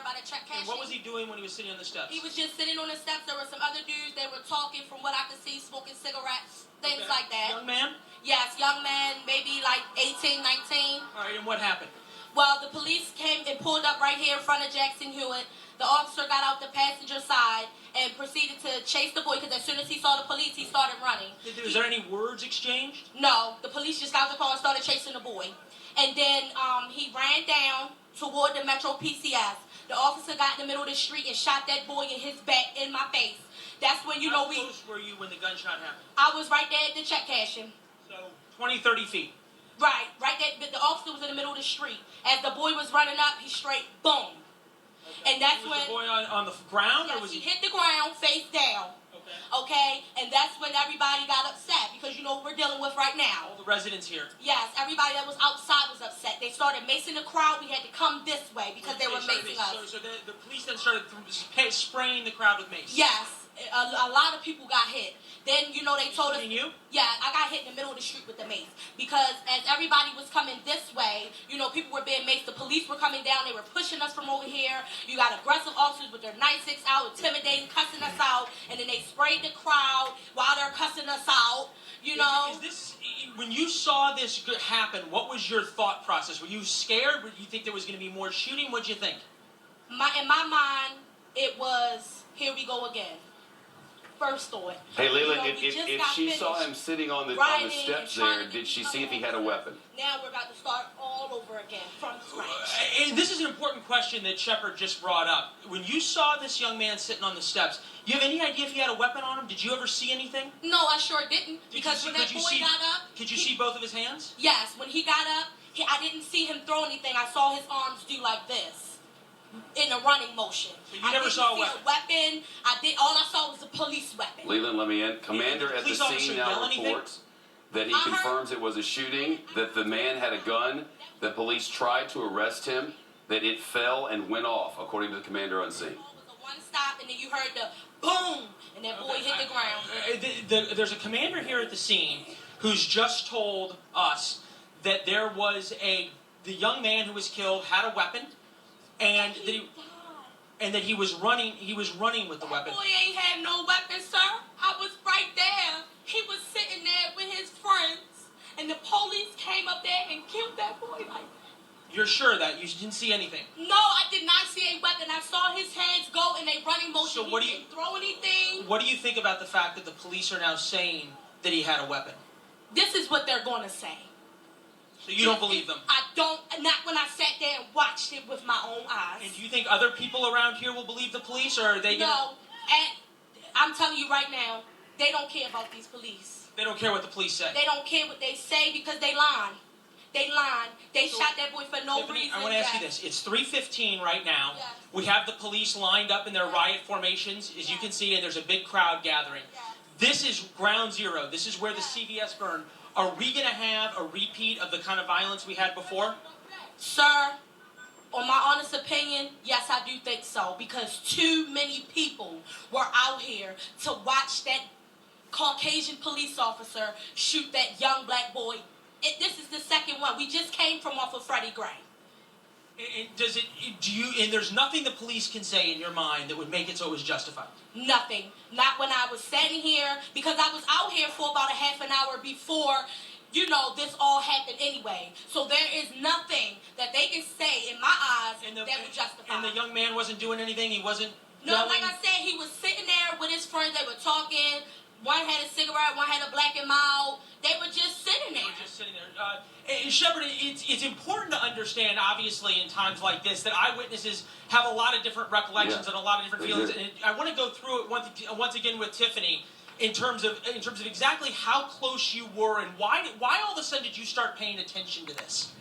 there by the check cashing. And what was he doing when he was sitting on the steps? He was just sitting on the steps. There were some other dudes. They were talking, from what I could see, smoking cigarettes, things like that. Young man? Yes, young man, maybe like 18, 19. All right, and what happened? Well, the police came and pulled up right here in front of Jackson Hewitt. The officer got out the passenger side and proceeded to chase the boy, because as soon as he saw the police, he started running. Was there any words exchanged? No, the police just got out the car and started chasing the boy. And then he ran down toward the Metro PCS. The officer got in the middle of the street and shot that boy in his back, in my face. That's when, How close were you when the gunshot happened? I was right there at the check cashing. So 20, 30 feet. Right there. The officer was in the middle of the street. As the boy was running up, he straight boom. Okay. And that's was when the boy on the ground, yes, or was he hit the ground face down. Okay, and that's when everybody got upset, because you know what we're dealing with right now. All the residents here. Yes, everybody that was outside was upset. They started macing the crowd. We had to come this way because they were macing us. So the police then started spraying the crowd with mace. Yes, a lot of people got hit. Then, you know, they told us... You? Yeah, I got hit in the middle of the street with the mace. Because as everybody was coming this way, you know, people were being maced. The police were coming down. They were pushing us from over here. You got aggressive officers with their nightsticks out, intimidating, cussing us out. And then they sprayed the crowd while they're cussing us out, you know. When you saw this happen, what was your thought process? Were you scared? Did you think there was going to be more shooting? What did you think? In my mind, it was, here we go again. First thought. Hey, Leland, if she saw him sitting on the steps there, did she see if he had a weapon? Now we're about to start all over again from scratch. And this is an important question that Shepard just brought up. When you saw this young man sitting on the steps, do you have any idea if he had a weapon on him? Did you ever see anything? No, I sure didn't. Because when that boy got up... Could you see both of his hands? Yes, when he got up, I didn't see him throw anything. I saw his arms do like this. In a running motion. So you never saw a weapon. All I saw was a police weapon. Leland, let me end. Commander at the scene now reports that he confirms it was a shooting, that the man had a gun, that police tried to arrest him, that it fell and went off, according to the commander on scene. It was a one stop, and then you heard the boom, and that boy hit the ground. There's a commander here at the scene who's just told us that there was the young man who was killed had a weapon. And that he was running with the weapon. That boy ain't had no weapon, sir. I was right there. He was sitting there with his friends, and the police came up there and killed that boy. You're sure that you didn't see anything? No, I did not see a weapon. I saw his hands go in a running motion. So he didn't throw anything. What do you think about the fact that the police are now saying that he had a weapon? This is what they're going to say. So you don't believe them? I don't, not when I sat there and watched it with my own eyes. And do you think other people around here will believe the police, or are they going to... No, I'm telling you right now, they don't care about these police. They don't care what the police say? They don't care what they say because they lying. They lying. They shot that boy for no reason. I want to ask you this. It's 3:15 right now. Yes. We have the police lined up in their riot formations, as you can see, and there's a big crowd gathering. Yes. This is ground zero. This is where the CVS burned. Are we going to have a repeat of the kind of violence we had before? Sir, on my honest opinion, yes, I do think so. Because too many people were out here to watch that Caucasian police officer shoot that young black boy. This is the second one. We just came from off of Freddie Gray. And there's nothing the police can say in your mind that would make it so it was justified? Nothing. Not when I was standing here, because I was out here for about a half an hour before, you know, this all happened anyway. So there is nothing that they can say in my eyes that would justify. And the young man wasn't doing anything? He wasn't No, yelling? like I said, he was sitting there with his friends. They were talking. One had a cigarette, one had a Black and Mild. They were just sitting there. Shepard, it's important to understand, obviously, in times like this, that eyewitnesses have a lot of different recollections and a lot of different feelings. And I want to go through it once again with Tiffany in terms of exactly how close you were and why all of a sudden did you start paying attention to this?